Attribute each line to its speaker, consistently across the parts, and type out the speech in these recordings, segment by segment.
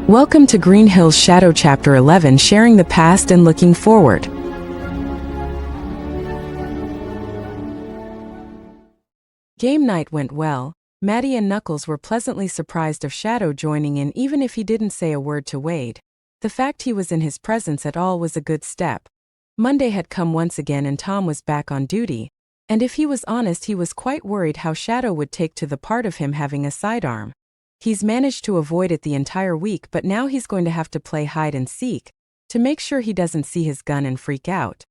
Speaker 1: Welcome to Green Hills Shadow Chapter 11, sharing the past and looking forward. Game night went well. Maddie and Knuckles were pleasantly surprised of Shadow joining in even if he didn't say a word to Wade. The fact he was in his presence at all was a good step. Monday had come once again and Tom was back on duty. And if he was honest, he was quite worried how Shadow would take to the part of him having a sidearm. He's managed to avoid it the entire week, but now he's going to have to play hide and seek to make sure he doesn't see his gun and freak out.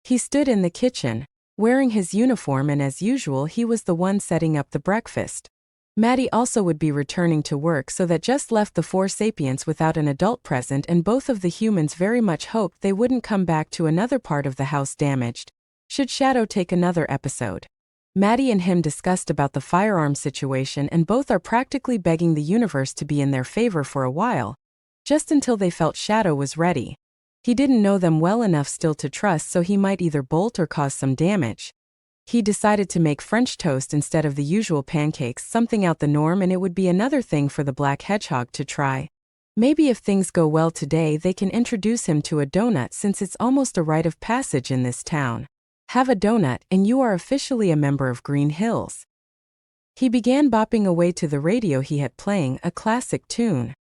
Speaker 1: He stood in the kitchen, wearing his uniform, and as usual he was the one setting up the breakfast. Maddie also would be returning to work, so that just left the four sapients without an adult present, and both of the humans very much hoped they wouldn't come back to another part of the house damaged should Shadow take another episode. Maddie and him discussed about the firearm situation, and both are practically begging the universe to be in their favor for a while, just until they felt Shadow was ready. He didn't know them well enough still to trust, so he might either bolt or cause some damage. He decided to make French toast instead of the usual pancakes, something out the norm, and it would be another thing for the black hedgehog to try. Maybe if things go well today they can introduce him to a donut, since it's almost a rite of passage in this town. Have a donut and you are officially a member of Green Hills. He began bopping away to the radio he had playing, a classic tune,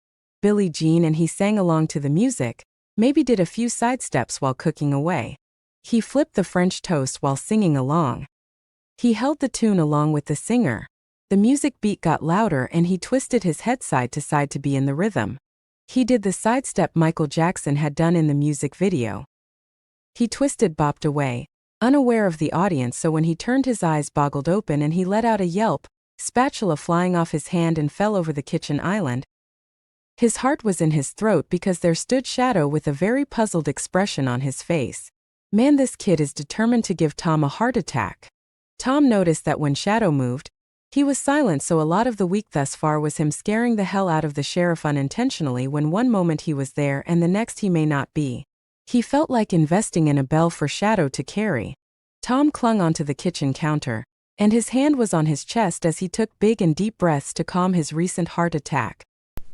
Speaker 1: Billie Jean, and he sang along to the music, maybe did a few sidesteps while cooking away. He flipped the French toast while singing along. He held the tune along with the singer. The music beat got louder and he twisted his head side to side to be in the rhythm. He did the sidestep Michael Jackson had done in the music video. He twisted, bopped away, unaware of the audience, so when he turned his eyes boggled open and he let out a yelp, spatula flying off his hand and fell over the kitchen island. His heart was in his throat because there stood Shadow with a very puzzled expression on his face. Man, this kid is determined to give Tom a heart attack. Tom noticed that when Shadow moved, he was silent, so a lot of the week thus far was him scaring the hell out of the sheriff unintentionally, when one moment he was there and the next he may not be. He felt like investing in a bell for Shadow to carry. Tom clung onto the kitchen counter, and his hand was on his chest as he took big and deep breaths to calm his recent heart attack.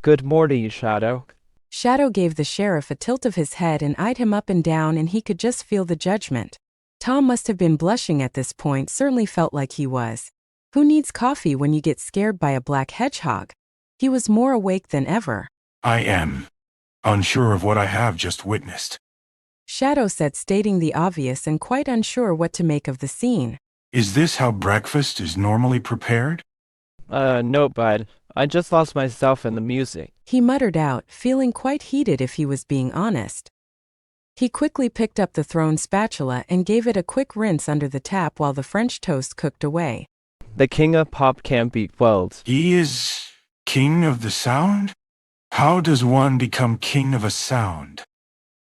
Speaker 2: Good morning, Shadow.
Speaker 1: Shadow gave the sheriff a tilt of his head and eyed him up and down, and he could just feel the judgment. Tom must have been blushing at this point, certainly felt like he was. Who needs coffee when you get scared by a black hedgehog? He was more awake than ever.
Speaker 3: I am unsure of what I have just witnessed,
Speaker 1: Shadow said, stating the obvious and quite unsure what to make of the scene.
Speaker 3: Is this how breakfast is normally prepared?
Speaker 2: No, bud. I just lost myself in the music.
Speaker 1: He muttered out, feeling quite heated if he was being honest. He quickly picked up the thrown spatula and gave it a quick rinse under the tap while the French toast cooked away.
Speaker 2: The king of pop can't be quelled.
Speaker 3: He is king of the sound? How does one become king of a sound?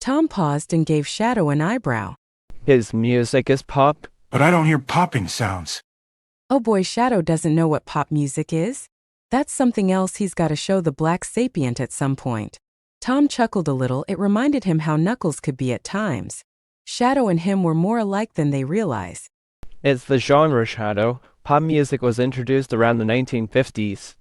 Speaker 1: Tom paused and gave Shadow an eyebrow.
Speaker 2: His music is pop.
Speaker 3: But I don't hear popping sounds.
Speaker 1: Oh boy, Shadow doesn't know what pop music is? That's something else he's got to show the black sapient at some point. Tom chuckled a little. It reminded him how Knuckles could be at times. Shadow and him were more alike than they realize.
Speaker 2: It's the genre, Shadow. Pop music was introduced around the 1950s.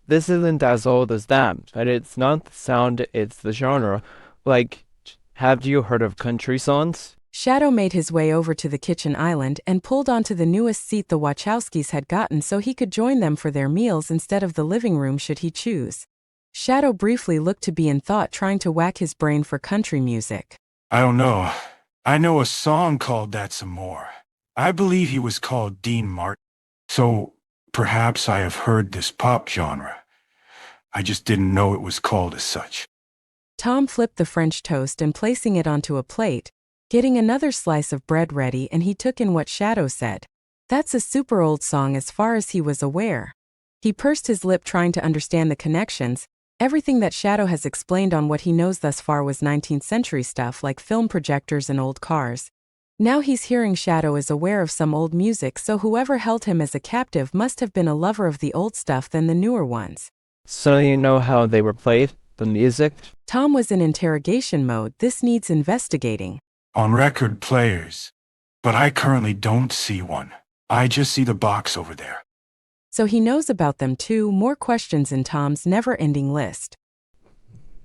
Speaker 2: This isn't as old as that, but it's not the sound, it's the genre. Like, have you heard of country songs?
Speaker 1: Shadow made his way over to the kitchen island and pulled onto the newest seat the Wachowskis had gotten so he could join them for their meals instead of the living room should he choose. Shadow briefly looked to be in thought, trying to whack his brain for country music.
Speaker 3: I don't know. I know a song called that some more. I believe he was called Dean Martin. So perhaps I have heard this pop genre. I just didn't know it was called as such.
Speaker 1: Tom flipped the French toast and placing it onto a plate, getting another slice of bread ready, and he took in what Shadow said. That's a super old song as far as he was aware. He pursed his lip trying to understand the connections. Everything that Shadow has explained on what he knows thus far was 19th century stuff like film projectors and old cars. Now he's hearing Shadow is aware of some old music, so whoever held him as a captive must have been a lover of the old stuff than the newer ones.
Speaker 2: So you know how they were played? The music?
Speaker 1: Tom was in interrogation mode. This needs investigating.
Speaker 3: On record players. But I currently don't see one. I just see the box over there.
Speaker 1: So he knows about them too. More questions in Tom's never-ending list.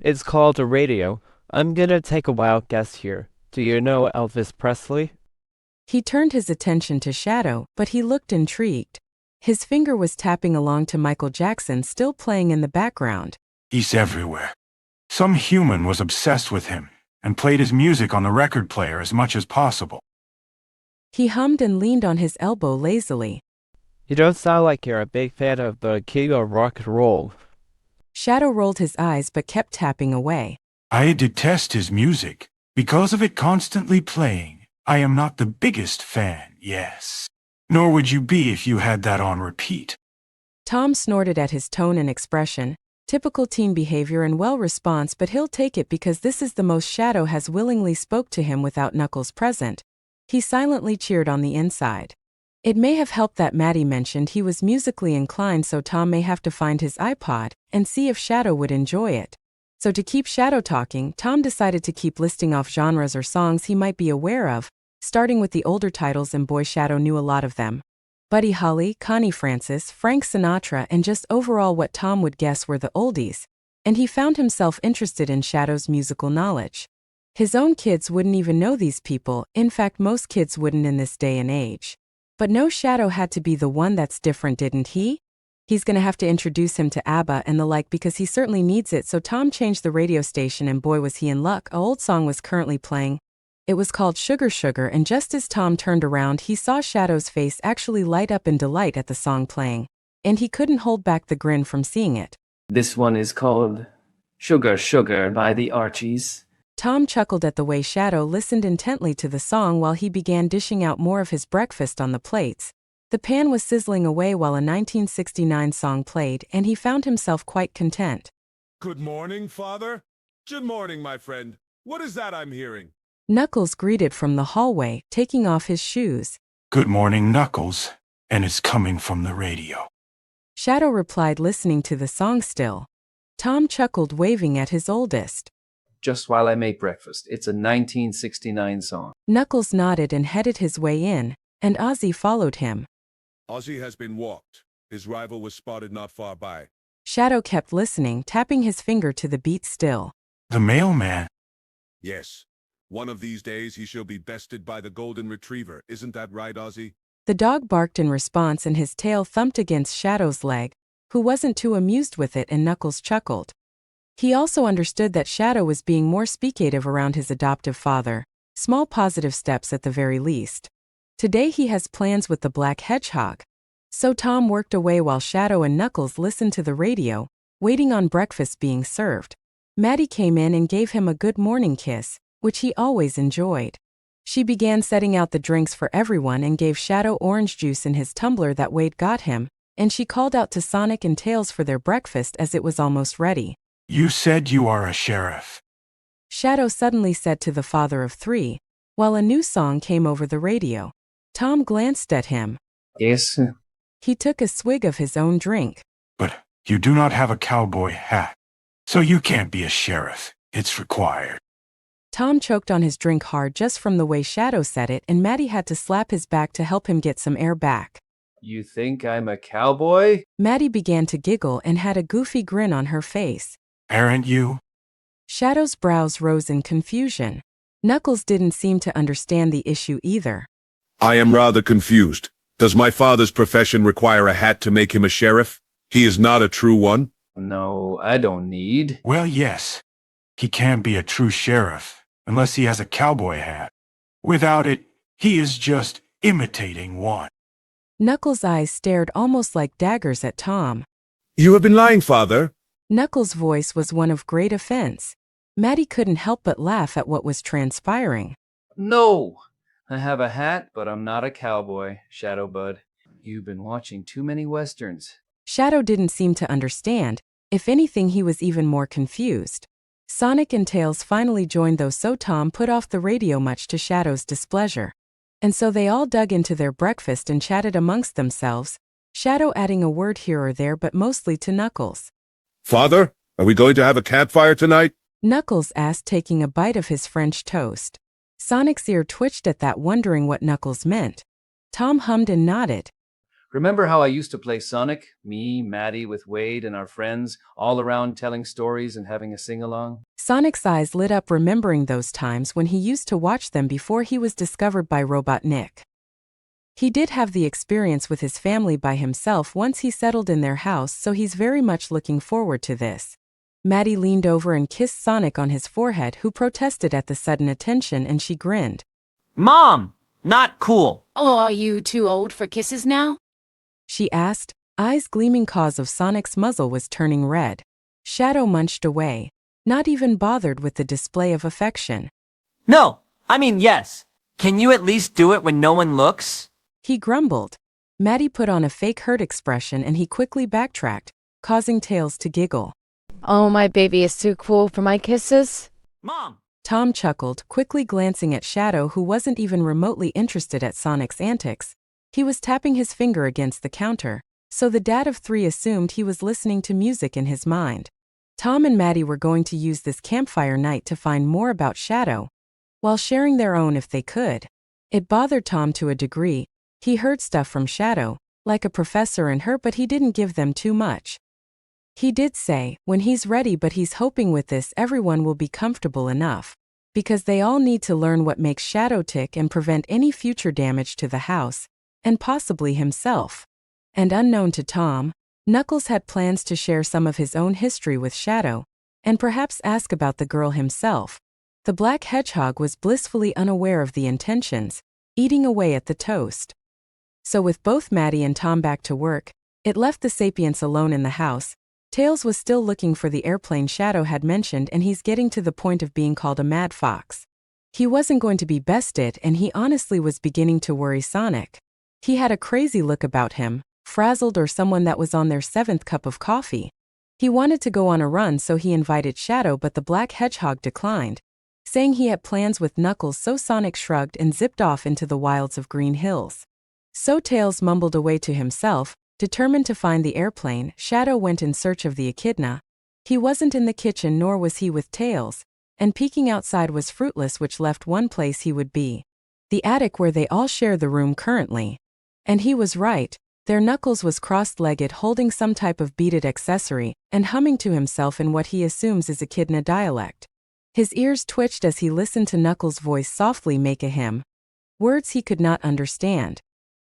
Speaker 2: It's called a radio. I'm gonna take a wild guess here. Do you know Elvis Presley?
Speaker 1: He turned his attention to Shadow, but he looked intrigued. His finger was tapping along to Michael Jackson still playing in the background.
Speaker 3: He's everywhere. Some human was obsessed with him and played his music on the record player as much as possible.
Speaker 1: He hummed and leaned on his elbow lazily.
Speaker 2: You don't sound like you're a big fan of the king of rock and roll.
Speaker 1: Shadow rolled his eyes but kept tapping away.
Speaker 3: I detest his music. Because of it constantly playing, I am not the biggest fan, yes. Nor would you be if you had that on repeat.
Speaker 1: Tom snorted at his tone and expression. Typical teen behavior and well response, but he'll take it because this is the most Shadow has willingly spoke to him without Knuckles present. He silently cheered on the inside. It may have helped that Maddie mentioned he was musically inclined, so Tom may have to find his iPod and see if Shadow would enjoy it. So to keep Shadow talking, Tom decided to keep listing off genres or songs he might be aware of, starting with the older titles, and boy, Shadow knew a lot of them. Buddy Holly, Connie Francis, Frank Sinatra, and just overall what Tom would guess were the oldies. And he found himself interested in Shadow's musical knowledge. His own kids wouldn't even know these people. In fact, most kids wouldn't in this day and age. But no, Shadow had to be the one that's different, didn't he? He's gonna have to introduce him to ABBA and the like because he certainly needs it, so Tom changed the radio station and boy was he in luck, an old song was currently playing. It was called Sugar Sugar, and just as Tom turned around he saw Shadow's face actually light up in delight at the song playing. And he couldn't hold back the grin from seeing it.
Speaker 4: This one is called Sugar Sugar by the Archies.
Speaker 1: Tom chuckled at the way Shadow listened intently to the song while he began dishing out more of his breakfast on the plates. The pan was sizzling away while a 1969 song played, and he found himself quite content.
Speaker 5: Good morning, Father. Good morning, my friend. What is that I'm hearing?
Speaker 1: Knuckles greeted from the hallway, taking off his shoes.
Speaker 3: Good morning, Knuckles. And it's coming from the radio.
Speaker 1: Shadow replied, listening to the song still. Tom chuckled, waving at his oldest.
Speaker 4: Just while I make breakfast. It's a 1969 song.
Speaker 1: Knuckles nodded and headed his way in, and Ozzy followed him.
Speaker 5: Ozzy has been walked. His rival was spotted not far by.
Speaker 1: Shadow kept listening, tapping his finger to the beat still.
Speaker 3: The mailman.
Speaker 5: Yes. One of these days he shall be bested by the golden retriever. Isn't that right, Ozzy?
Speaker 1: The dog barked in response and his tail thumped against Shadow's leg, who wasn't too amused with it, and Knuckles chuckled. He also understood that Shadow was being more speakative around his adoptive father. Small positive steps at the very least. Today he has plans with the Black Hedgehog. So Tom worked away while Shadow and Knuckles listened to the radio, waiting on breakfast being served. Maddie came in and gave him a good morning kiss, which he always enjoyed. She began setting out the drinks for everyone and gave Shadow orange juice in his tumbler that Wade got him, and she called out to Sonic and Tails for their breakfast as it was almost ready.
Speaker 3: You said you are a sheriff.
Speaker 1: Shadow suddenly said to the father of three, while a new song came over the radio. Tom glanced at him.
Speaker 4: Yes.
Speaker 1: He took a swig of his own drink.
Speaker 3: But you do not have a cowboy hat. So you can't be a sheriff. It's required.
Speaker 1: Tom choked on his drink hard just from the way Shadow said it, and Maddie had to slap his back to help him get some air back.
Speaker 4: You think I'm a cowboy?
Speaker 1: Maddie began to giggle and had a goofy grin on her face.
Speaker 3: Aren't you?
Speaker 1: Shadow's brows rose in confusion. Knuckles didn't seem to understand the issue either.
Speaker 5: I am rather confused. Does my father's profession require a hat to make him a sheriff? He is not a true one.
Speaker 4: No, I don't need.
Speaker 3: Well, yes. He can't be a true sheriff unless he has a cowboy hat. Without it, he is just imitating one.
Speaker 1: Knuckles' eyes stared almost like daggers at Tom.
Speaker 5: You have been lying, Father.
Speaker 1: Knuckles' voice was one of great offense. Maddie couldn't help but laugh at what was transpiring.
Speaker 4: No! I have a hat, but I'm not a cowboy, Shadow Bud. You've been watching too many westerns.
Speaker 1: Shadow didn't seem to understand. If anything, he was even more confused. Sonic and Tails finally joined, though, so Tom put off the radio much to Shadow's displeasure. And so they all dug into their breakfast and chatted amongst themselves, Shadow adding a word here or there, but mostly to Knuckles.
Speaker 5: Father, are we going to have a campfire tonight?
Speaker 1: Knuckles asked, taking a bite of his French toast. Sonic's ear twitched at that, wondering what Knuckles meant. Tom hummed and nodded.
Speaker 4: Remember how I used to play Sonic? Me, Maddie, with Wade and our friends, all around telling stories and having a sing-along?
Speaker 1: Sonic's eyes lit up remembering those times when he used to watch them before he was discovered by Robot Nick. He did have the experience with his family by himself once he settled in their house, so he's very much looking forward to this. Maddie leaned over and kissed Sonic on his forehead, who protested at the sudden attention, and she grinned.
Speaker 6: Mom! Not cool.
Speaker 7: Oh, are you too old for kisses now?
Speaker 1: She asked, eyes gleaming cause of Sonic's muzzle was turning red. Shadow munched away, not even bothered with the display of affection.
Speaker 6: No, I mean yes. Can you at least do it when no one looks?
Speaker 1: He grumbled. Maddie put on a fake hurt expression and he quickly backtracked, causing Tails to giggle.
Speaker 8: Oh, my baby is too cool for my kisses.
Speaker 6: Mom!
Speaker 1: Tom chuckled, quickly glancing at Shadow, who wasn't even remotely interested at Sonic's antics. He was tapping his finger against the counter, so the dad of three assumed he was listening to music in his mind. Tom and Maddie were going to use this campfire night to find more about Shadow, while sharing their own if they could. It bothered Tom to a degree. He heard stuff from Shadow, like a professor and her, but he didn't give them too much. He did say, when he's ready, but he's hoping with this everyone will be comfortable enough, because they all need to learn what makes Shadow tick and prevent any future damage to the house, and possibly himself. And unknown to Tom, Knuckles had plans to share some of his own history with Shadow, and perhaps ask about the girl himself. The black hedgehog was blissfully unaware of the intentions, eating away at the toast. So with both Maddie and Tom back to work, it left the Sapients alone in the house. Tails was still looking for the airplane Shadow had mentioned, and he's getting to the point of being called a mad fox. He wasn't going to be bested, and he honestly was beginning to worry Sonic. He had a crazy look about him, frazzled or someone that was on their 7th cup of coffee. He wanted to go on a run, so he invited Shadow, but the black hedgehog declined, saying he had plans with Knuckles, so Sonic shrugged and zipped off into the wilds of Green Hills. So Tails mumbled away to himself, determined to find the airplane. Shadow went in search of the echidna. He wasn't in the kitchen, nor was he with Tails, and peeking outside was fruitless, which left one place he would be: the attic, where they all share the room currently. And he was right. There Knuckles was cross-legged, holding some type of beaded accessory, and humming to himself in what he assumes is echidna dialect. His ears twitched as he listened to Knuckles' voice softly make a hymn, words he could not understand.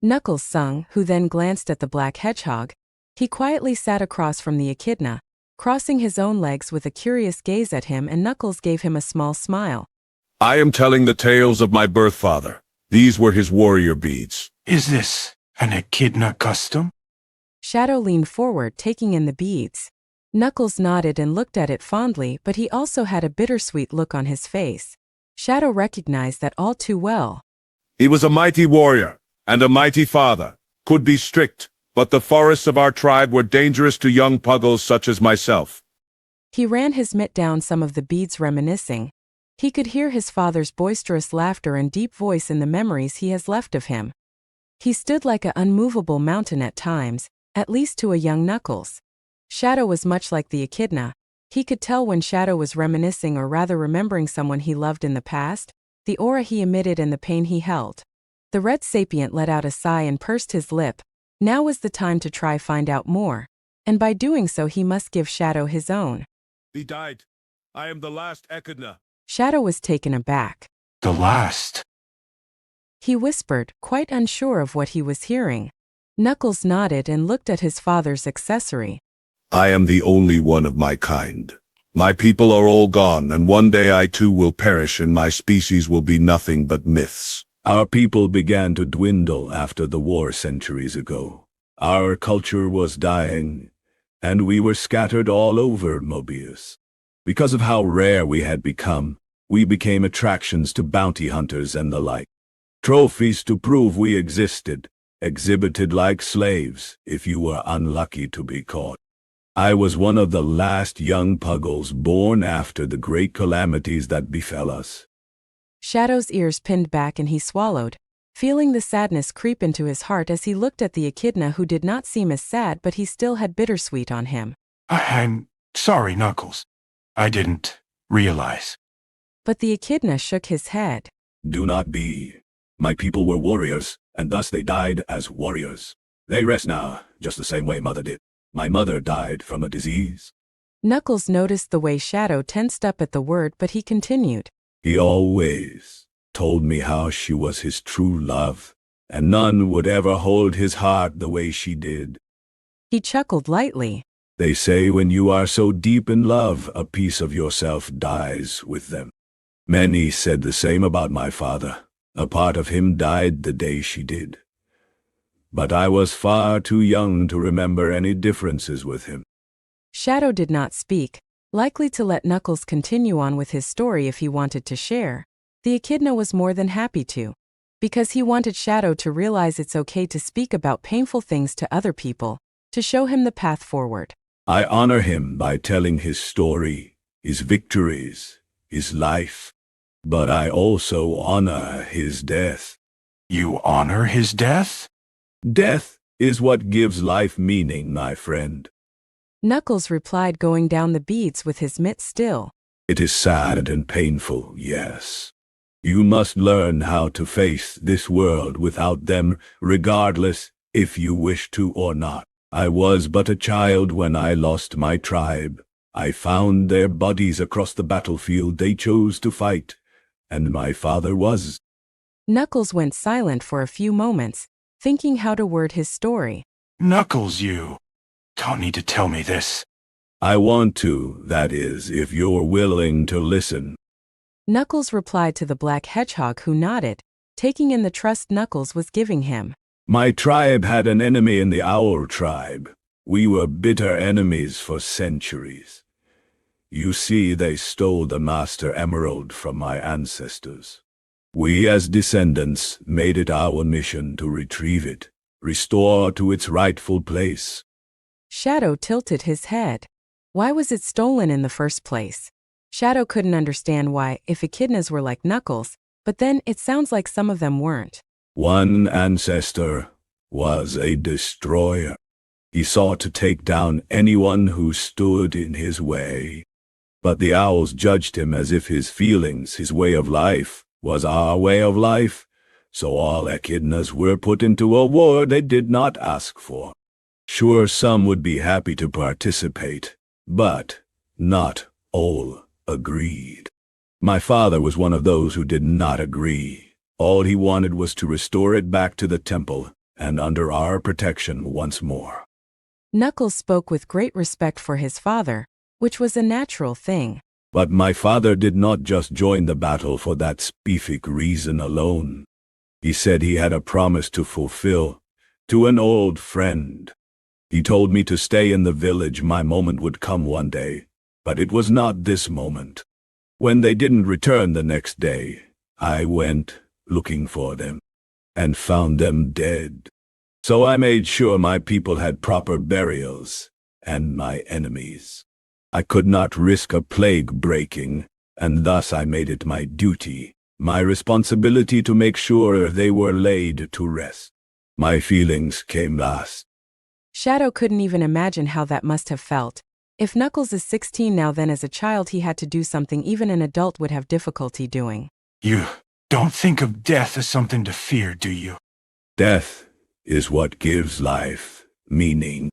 Speaker 1: Knuckles sung, who then glanced at the black hedgehog. He quietly sat across from the echidna, crossing his own legs with a curious gaze at him, and Knuckles gave him a small smile.
Speaker 5: I am telling the tales of my birth father. These were his warrior beads.
Speaker 3: Is this an echidna custom?
Speaker 1: Shadow leaned forward, taking in the beads. Knuckles nodded and looked at it fondly, but he also had a bittersweet look on his face. Shadow recognized that all too well.
Speaker 5: He was a mighty warrior, and a mighty father, could be strict, but the forests of our tribe were dangerous to young puggles such as myself.
Speaker 1: He ran his mitt down some of the beads, reminiscing. He could hear his father's boisterous laughter and deep voice in the memories he has left of him. He stood like an unmovable mountain at times, at least to a young Knuckles. Shadow was much like the echidna. He could tell when Shadow was reminiscing, or rather remembering someone he loved in the past, the aura he emitted and the pain he held. The red sapient let out a sigh and pursed his lip. Now was the time to try find out more, and by doing so he must give Shadow his own.
Speaker 5: He died. I am the last echidna.
Speaker 1: Shadow was taken aback.
Speaker 3: The last.
Speaker 1: He whispered, quite unsure of what he was hearing. Knuckles nodded and looked at his father's accessory.
Speaker 5: I am the only one of my kind. My people are all gone, and one day I too will perish, and my species will be nothing but myths.
Speaker 9: Our people began to dwindle after the war centuries ago. Our culture was dying, and we were scattered all over Mobius. Because of how rare we had become, we became attractions to bounty hunters and the like. Trophies to prove we existed, exhibited like slaves if you were unlucky to be caught. I was one of the last young puggles born after the great calamities that befell us.
Speaker 1: Shadow's ears pinned back and he swallowed, feeling the sadness creep into his heart as he looked at the echidna, who did not seem as sad, but he still had bittersweet on him.
Speaker 3: I'm sorry, Knuckles. I didn't realize.
Speaker 1: But the echidna shook his head.
Speaker 9: Do not be. My people were warriors, and thus they died as warriors. They rest now, just the same way Mother did. My mother died from a disease.
Speaker 1: Knuckles noticed the way Shadow tensed up at the word, but he continued.
Speaker 9: He always told me how she was his true love, and none would ever hold his heart the way she did.
Speaker 1: He chuckled lightly.
Speaker 9: They say when you are so deep in love, a piece of yourself dies with them. Many said the same about my father. A part of him died the day she did. But I was far too young to remember any differences with him.
Speaker 1: Shadow did not speak, likely to let Knuckles continue on with his story if he wanted to share. The echidna was more than happy to, because he wanted Shadow to realize it's okay to speak about painful things to other people, to show him the path forward.
Speaker 9: I honor him by telling his story, his victories, his life. But I also honor his death.
Speaker 3: You honor his death?
Speaker 9: Death is what gives life meaning, my friend.
Speaker 1: Knuckles replied, going down the beads with his mitt still.
Speaker 9: It is sad and painful, yes. You must learn how to face this world without them, regardless if you wish to or not. I was but a child when I lost my tribe. I found their bodies across the battlefield they chose to fight, and my father was.
Speaker 1: Knuckles went silent for a few moments, thinking how to word his story.
Speaker 3: Knuckles, you don't need to tell me this.
Speaker 9: I want to, that is, if you're willing to listen.
Speaker 1: Knuckles replied to the black hedgehog, who nodded, taking in the trust Knuckles was giving him.
Speaker 9: My tribe had an enemy in the Owl tribe. We were bitter enemies for centuries. You see, they stole the Master Emerald from my ancestors. We as descendants made it our mission to retrieve it, restore to its rightful place.
Speaker 1: Shadow tilted his head. Why was it stolen in the first place? Shadow couldn't understand why, if echidnas were like Knuckles, but then it sounds like some of them weren't.
Speaker 9: One ancestor was a destroyer. He sought to take down anyone who stood in his way. But the owls judged him as if his feelings, his way of life, was our way of life. So all echidnas were put into a war they did not ask for. Sure, some would be happy to participate, but not all agreed. My father was one of those who did not agree. All he wanted was to restore it back to the temple and under our protection once more.
Speaker 1: Knuckles spoke with great respect for his father, which was a natural thing.
Speaker 9: But my father did not just join the battle for that specific reason alone. He said he had a promise to fulfill to an old friend. He told me to stay in the village. My moment would come one day, but it was not this moment. When they didn't return the next day, I went looking for them and found them dead. So I made sure my people had proper burials and my enemies. I could not risk a plague breaking, and thus I made it my duty, my responsibility to make sure they were laid to rest. My feelings came last.
Speaker 1: Shadow couldn't even imagine how that must have felt. If Knuckles is 16 now, then as a child he had to do something even an adult would have difficulty doing.
Speaker 3: You don't think of death as something to fear, do you?
Speaker 9: Death is what gives life meaning.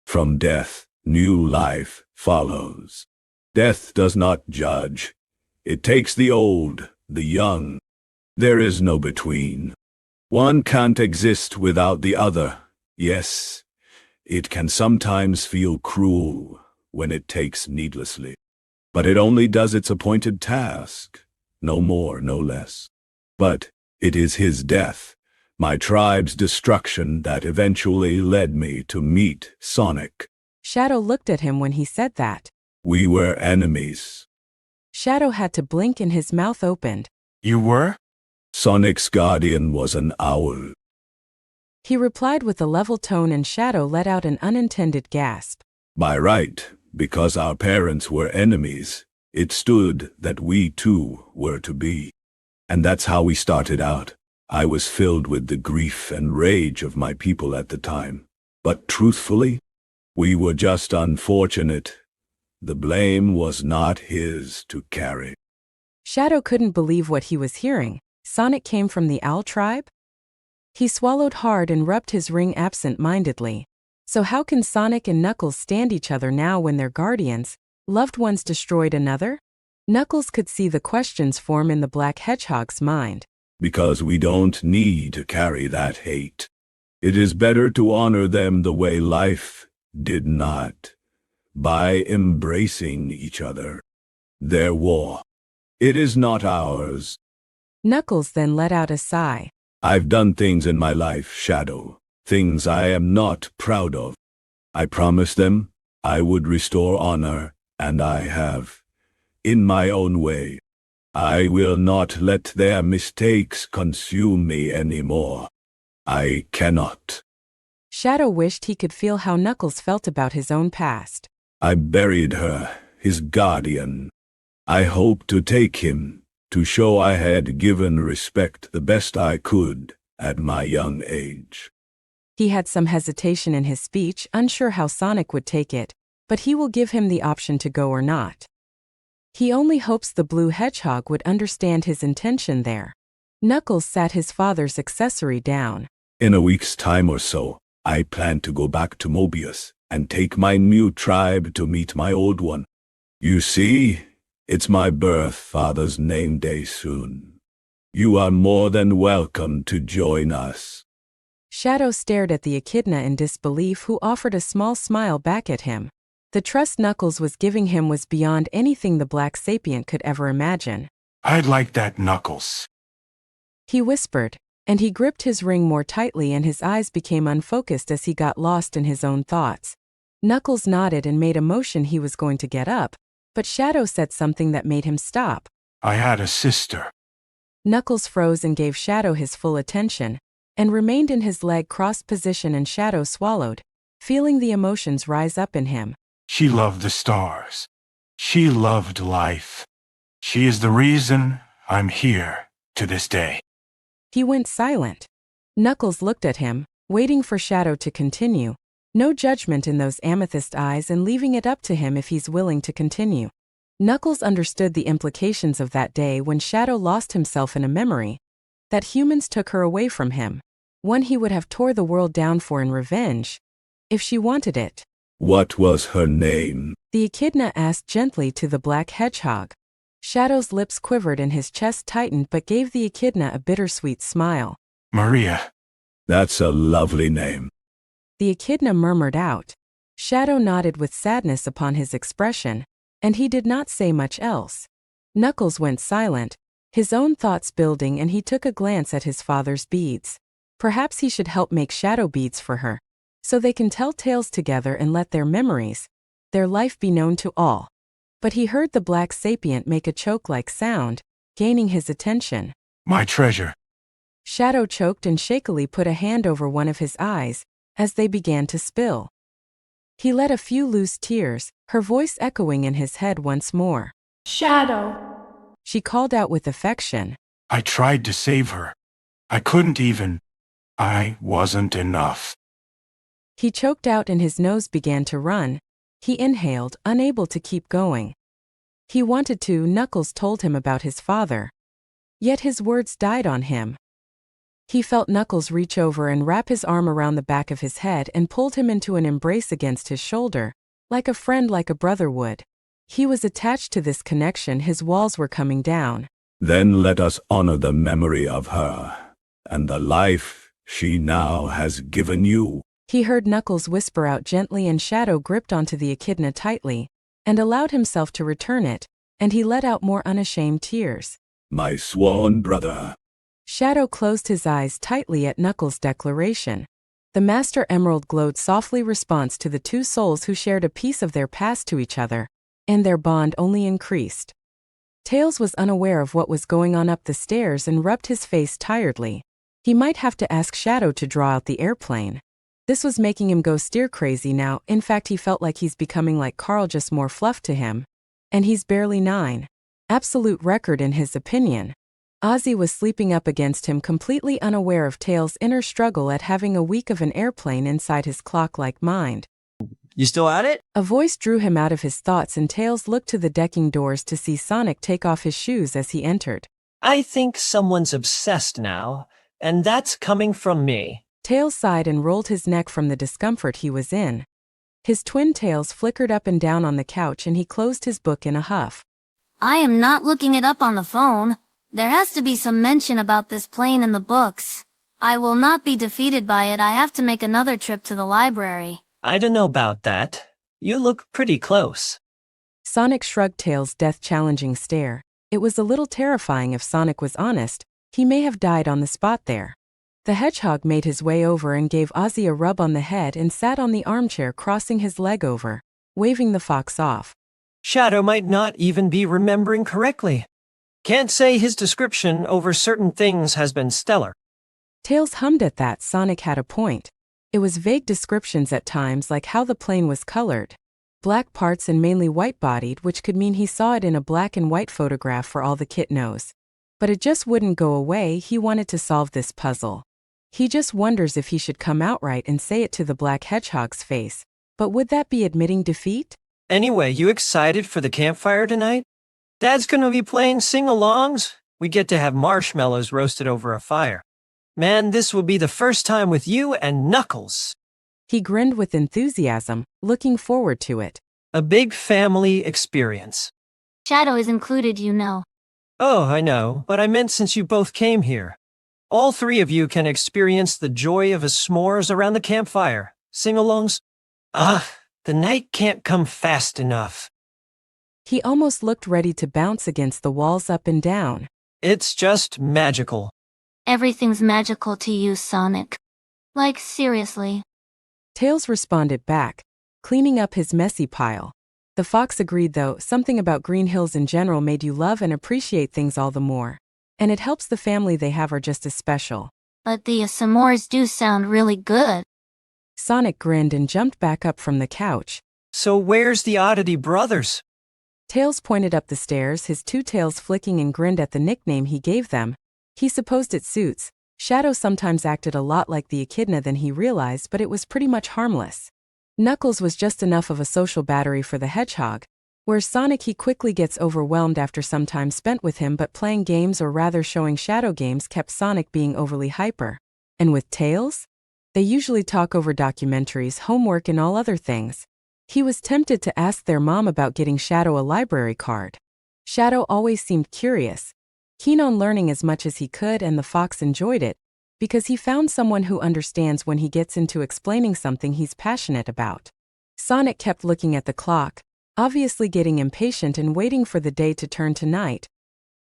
Speaker 9: From death, new life follows. Death does not judge. It takes the old, the young. There is no between. One can't exist without the other. Yes, it can sometimes feel cruel when it takes needlessly. But it only does its appointed task, no more, no less. But it is his death, my tribe's destruction, that eventually led me to meet Sonic.
Speaker 1: Shadow looked at him when he said that.
Speaker 9: We were enemies.
Speaker 1: Shadow had to blink and his mouth opened.
Speaker 3: You were?
Speaker 9: Sonic's guardian was an owl.
Speaker 1: He replied with a level tone, and Shadow let out an unintended gasp.
Speaker 9: By right, because our parents were enemies, it stood that we too were to be. And that's how we started out. I was filled with the grief and rage of my people at the time. But truthfully, we were just unfortunate. The blame was not his to carry.
Speaker 1: Shadow couldn't believe what he was hearing. Sonic came from the Owl tribe? He swallowed hard and rubbed his ring absent-mindedly. So how can Sonic and Knuckles stand each other now when their guardians, loved ones, destroyed another? Knuckles could see the questions form in the Black Hedgehog's mind.
Speaker 9: Because we don't need to carry that hate. It is better to honor them the way life did not, by embracing each other. Their war. It is not ours.
Speaker 1: Knuckles then let out a sigh.
Speaker 9: I've done things in my life, Shadow, things I am not proud of. I promised them I would restore honor, and I have. In my own way. I will not let their mistakes consume me anymore. I cannot.
Speaker 1: Shadow wished he could feel how Knuckles felt about his own past.
Speaker 9: I buried her, his guardian. I hope to take him, to show I had given respect the best I could at my young age.
Speaker 1: He had some hesitation in his speech, unsure how Sonic would take it, but he will give him the option to go or not. He only hopes the Blue Hedgehog would understand his intention there. Knuckles sat his father's accessory down.
Speaker 9: In a week's time or so, I plan to go back to Mobius and take my new tribe to meet my old one. You see, it's my father's name day soon. You are more than welcome to join us.
Speaker 1: Shadow stared at the echidna in disbelief, who offered a small smile back at him. The trust Knuckles was giving him was beyond anything the Black Sapient could ever imagine.
Speaker 3: I'd like that, Knuckles.
Speaker 1: He whispered, and he gripped his ring more tightly, and his eyes became unfocused as he got lost in his own thoughts. Knuckles nodded and made a motion he was going to get up, but Shadow said something that made him stop.
Speaker 3: I had a sister.
Speaker 1: Knuckles froze and gave Shadow his full attention, and remained in his leg-crossed position, and Shadow swallowed, feeling the emotions rise up in him.
Speaker 3: She loved the stars. She loved life. She is the reason I'm here to this day.
Speaker 1: He went silent. Knuckles looked at him, waiting for Shadow to continue. No judgment in those amethyst eyes, and leaving it up to him if he's willing to continue. Knuckles understood the implications of that day when Shadow lost himself in a memory. That humans took her away from him. One he would have tore the world down for in revenge. If she wanted it.
Speaker 9: What was her name?
Speaker 1: The echidna asked gently to the Black Hedgehog. Shadow's lips quivered and his chest tightened, but gave the echidna a bittersweet smile.
Speaker 3: Maria.
Speaker 9: That's a lovely name.
Speaker 1: The echidna murmured out. Shadow nodded with sadness upon his expression, and he did not say much else. Knuckles went silent, his own thoughts building, and he took a glance at his father's beads. Perhaps he should help make shadow beads for her, so they can tell tales together and let their memories, their life be known to all. But he heard the Black Sapient make a choke-like sound, gaining his attention.
Speaker 3: My treasure.
Speaker 1: Shadow choked and shakily put a hand over one of his eyes, as they began to spill. He let a few loose tears, her voice echoing in his head once more.
Speaker 10: Shadow.
Speaker 1: She called out with affection.
Speaker 3: I tried to save her. I couldn't even. I wasn't enough.
Speaker 1: He choked out and his nose began to run. He inhaled, unable to keep going. He wanted to. Knuckles told him about his father. Yet his words died on him. He felt Knuckles reach over and wrap his arm around the back of his head and pulled him into an embrace against his shoulder, like a friend, like a brother would. He was attached to this connection. His walls were coming down.
Speaker 9: Then let us honor the memory of her, and the life she now has given you.
Speaker 1: He heard Knuckles whisper out gently, and Shadow gripped onto the echidna tightly, and allowed himself to return it, and he let out more unashamed tears.
Speaker 9: My sworn brother.
Speaker 1: Shadow closed his eyes tightly at Knuckles' declaration. The Master Emerald glowed softly, response to the two souls who shared a piece of their past to each other, and their bond only increased. Tails was unaware of what was going on up the stairs and rubbed his face tiredly. He might have to ask Shadow to draw out the airplane. This was making him go steer crazy now. In fact, he felt like he's becoming like Carl, just more fluff to him. And he's barely 9. Absolute record in his opinion. Ozzy was sleeping up against him, completely unaware of Tails' inner struggle at having a week of an airplane inside his clock-like mind.
Speaker 6: You still at it?
Speaker 1: A voice drew him out of his thoughts, and Tails looked to the decking doors to see Sonic take off his shoes as he entered.
Speaker 11: I think someone's obsessed now.
Speaker 10: And that's coming from me.
Speaker 1: Tails sighed and rolled his neck from the discomfort he was in. His twin tails flickered up and down on the couch and he closed his book in a huff.
Speaker 11: I am not looking it up on the phone. There has to be some mention about this plane in the books. I will not be defeated by it. I have to make another trip to the library.
Speaker 10: I don't know about that. You look pretty close.
Speaker 1: Sonic shrugged Tails' death-challenging stare. It was a little terrifying if Sonic was honest. He may have died on the spot there. The hedgehog made his way over and gave Ozzy a rub on the head and sat on the armchair crossing his leg over, waving the fox off.
Speaker 10: Shadow might not even be remembering correctly. Can't say his description over certain things has been stellar.
Speaker 1: Tails hummed at that. Sonic had a point. It was vague descriptions at times, like how the plane was colored. Black parts and mainly white-bodied, which could mean he saw it in a black and white photograph for all the kit knows. But it just wouldn't go away. He wanted to solve this puzzle. He just wonders if he should come outright and say it to the black hedgehog's face. But would that be admitting defeat?
Speaker 10: Anyway, you excited for the campfire tonight? Dad's gonna be playing sing-alongs. We get to have marshmallows roasted over a fire. Man, this will be the first time with you and Knuckles.
Speaker 1: He grinned with enthusiasm, looking forward to it.
Speaker 10: A big family experience.
Speaker 11: Shadow is included, you know.
Speaker 10: Oh, I know, but I meant since you both came here. All three of you can experience the joy of a s'mores around the campfire. Sing-alongs? The night can't come fast enough.
Speaker 1: He almost looked ready to bounce against the walls up and down.
Speaker 10: It's just magical.
Speaker 11: Everything's magical to you, Sonic. Like, seriously.
Speaker 1: Tails responded back, cleaning up his messy pile. The fox agreed though, something about Green Hills in general made you love and appreciate things all the more. And it helps the family they have are just as special.
Speaker 11: But the s'mores do sound really good.
Speaker 1: Sonic grinned and jumped back up from the couch.
Speaker 10: So where's the Oddity Brothers?
Speaker 1: Tails pointed up the stairs, his two tails flicking, and grinned at the nickname he gave them. He supposed it suits. Shadow sometimes acted a lot like the echidna than he realized, but it was pretty much harmless. Knuckles was just enough of a social battery for the hedgehog. Where Sonic, he quickly gets overwhelmed after some time spent with him, but playing games, or rather showing Shadow games, kept Sonic being overly hyper. And with Tails? They usually talk over documentaries, homework, and all other things. He was tempted to ask their mom about getting Shadow a library card. Shadow always seemed curious, keen on learning as much as he could, and the fox enjoyed it, because he found someone who understands when he gets into explaining something he's passionate about. Sonic kept looking at the clock, obviously getting impatient and waiting for the day to turn to night,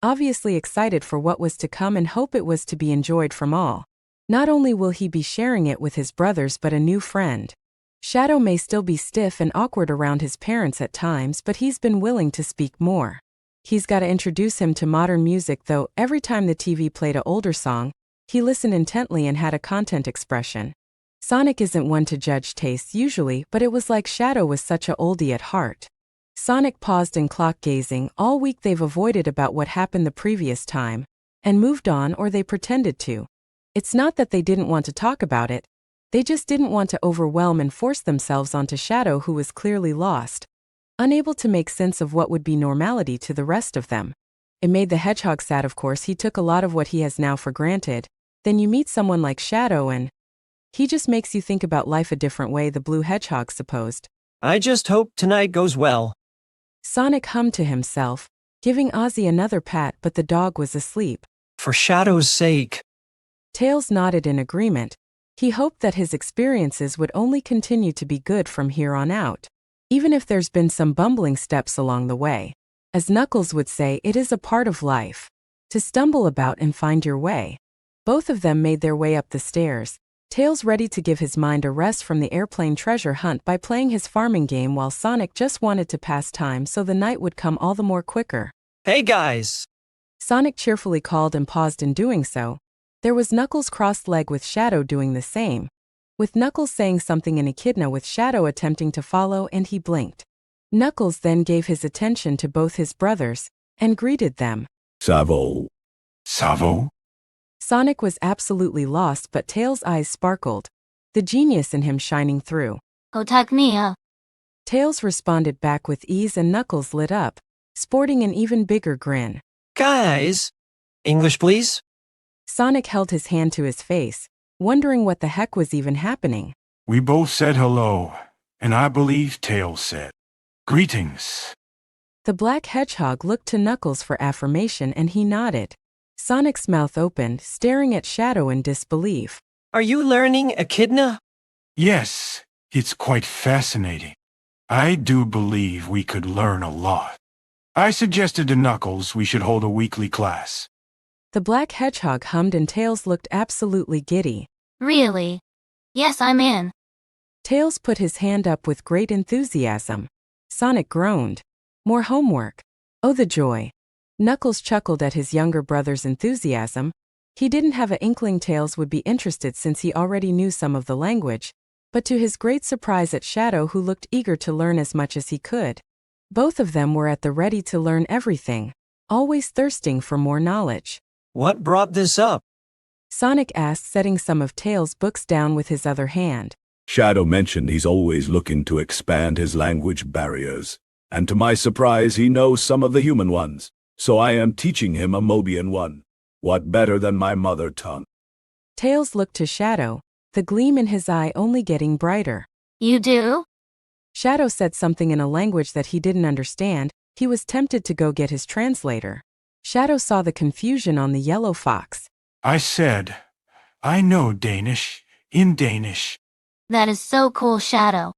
Speaker 1: obviously excited for what was to come and hope it was to be enjoyed from all. Not only will he be sharing it with his brothers but a new friend. Shadow may still be stiff and awkward around his parents at times, but he's been willing to speak more. He's got to introduce him to modern music though. Every time the TV played an older song, he listened intently and had a content expression. Sonic isn't one to judge tastes usually, but it was like Shadow was such a oldie at heart. Sonic paused in clock gazing. All week they've avoided about what happened the previous time, and moved on, or they pretended to. It's not that they didn't want to talk about it, they just didn't want to overwhelm and force themselves onto Shadow, who was clearly lost, unable to make sense of what would be normality to the rest of them. It made the hedgehog sad, of course. He took a lot of what he has now for granted. Then you meet someone like Shadow and he just makes you think about life a different way, the blue hedgehog supposed.
Speaker 10: I just hope tonight goes well.
Speaker 1: Sonic hummed to himself, giving Ozzy another pat, but the dog was asleep.
Speaker 10: For Shadow's sake.
Speaker 1: Tails nodded in agreement. He hoped that his experiences would only continue to be good from here on out, even if there's been some bumbling steps along the way. As Knuckles would say, it is a part of life to stumble about and find your way. Both of them made their way up the stairs, Tails ready to give his mind a rest from the airplane treasure hunt by playing his farming game, while Sonic just wanted to pass time so the night would come all the more quicker.
Speaker 10: Hey guys!
Speaker 1: Sonic cheerfully called and paused in doing so. There was Knuckles' crossed leg with Shadow doing the same, with Knuckles saying something in Echidna with Shadow attempting to follow, and he blinked. Knuckles then gave his attention to both his brothers and greeted them.
Speaker 9: Savo.
Speaker 3: Savo?
Speaker 1: Sonic was absolutely lost, but Tails' eyes sparkled, the genius in him shining through.
Speaker 11: Otaknia.
Speaker 1: Tails responded back with ease, and Knuckles lit up, sporting an even bigger grin.
Speaker 10: Guys! English please?
Speaker 1: Sonic held his hand to his face, wondering what the heck was even happening.
Speaker 3: We both said hello, and I believe Tails said, "Greetings."
Speaker 1: The black hedgehog looked to Knuckles for affirmation and he nodded. Sonic's mouth opened, staring at Shadow in disbelief.
Speaker 10: Are you learning Echidna?
Speaker 3: Yes, it's quite fascinating. I do believe we could learn a lot. I suggested to Knuckles we should hold a weekly class.
Speaker 1: The black hedgehog hummed and Tails looked absolutely giddy.
Speaker 11: Really? Yes, I'm in.
Speaker 1: Tails put his hand up with great enthusiasm. Sonic groaned. More homework. Oh, the joy. Knuckles chuckled at his younger brother's enthusiasm. He didn't have an inkling Tails would be interested since he already knew some of the language, but to his great surprise at Shadow, who looked eager to learn as much as he could. Both of them were at the ready to learn everything, always thirsting for more knowledge.
Speaker 10: What brought this up?
Speaker 1: Sonic asked, setting some of Tails' books down with his other hand.
Speaker 9: Shadow mentioned he's always looking to expand his language barriers, and to my surprise he knows some of the human ones, so I am teaching him a Mobian one. What better than my mother tongue?
Speaker 1: Tails looked to Shadow, the gleam in his eye only getting brighter.
Speaker 11: You do?
Speaker 1: Shadow said something in a language that he didn't understand. He was tempted to go get his translator. Shadow saw the confusion on the yellow fox.
Speaker 3: I said, I know Danish, in Danish.
Speaker 11: That is so cool, Shadow.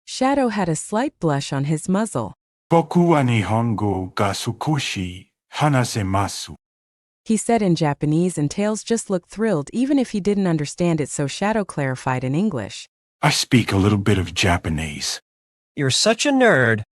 Speaker 1: Shadow had a slight blush on his muzzle.
Speaker 3: Boku wa Nihongo ga sukoshi hanasemasu.
Speaker 1: He said in Japanese, and Tails just looked thrilled even if he didn't understand it, so Shadow clarified in English.
Speaker 3: I speak a little bit of Japanese.
Speaker 10: You're such a nerd.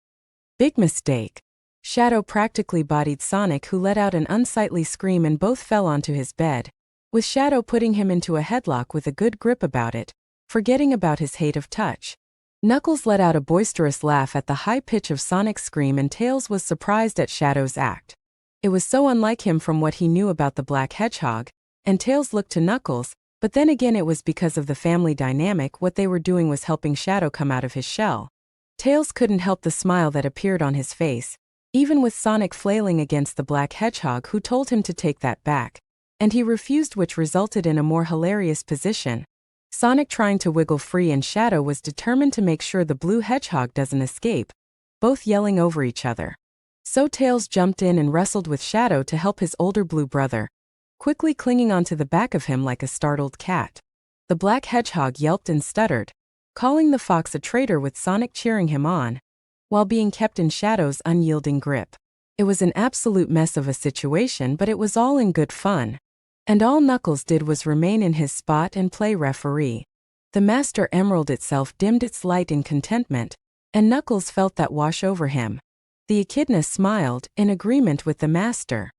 Speaker 1: Big mistake. Shadow practically bodied Sonic, who let out an unsightly scream and both fell onto his bed, with Shadow putting him into a headlock with a good grip about it, forgetting about his hate of touch. Knuckles let out a boisterous laugh at the high pitch of Sonic's scream, and Tails was surprised at Shadow's act. It was so unlike him from what he knew about the black hedgehog, and Tails looked to Knuckles, but then again it was because of the family dynamic. What they were doing was helping Shadow come out of his shell. Tails couldn't help the smile that appeared on his face, even with Sonic flailing against the black hedgehog, who told him to take that back, and he refused, which resulted in a more hilarious position. Sonic trying to wiggle free and Shadow was determined to make sure the blue hedgehog doesn't escape, both yelling over each other. So Tails jumped in and wrestled with Shadow to help his older blue brother, quickly clinging onto the back of him like a startled cat. The black hedgehog yelped and stuttered, calling the fox a traitor, with Sonic cheering him on, while being kept in Shadow's unyielding grip. It was an absolute mess of a situation, but it was all in good fun. And all Knuckles did was remain in his spot and play referee. The Master Emerald itself dimmed its light in contentment, and Knuckles felt that wash over him. The Echidna smiled, in agreement with the Master.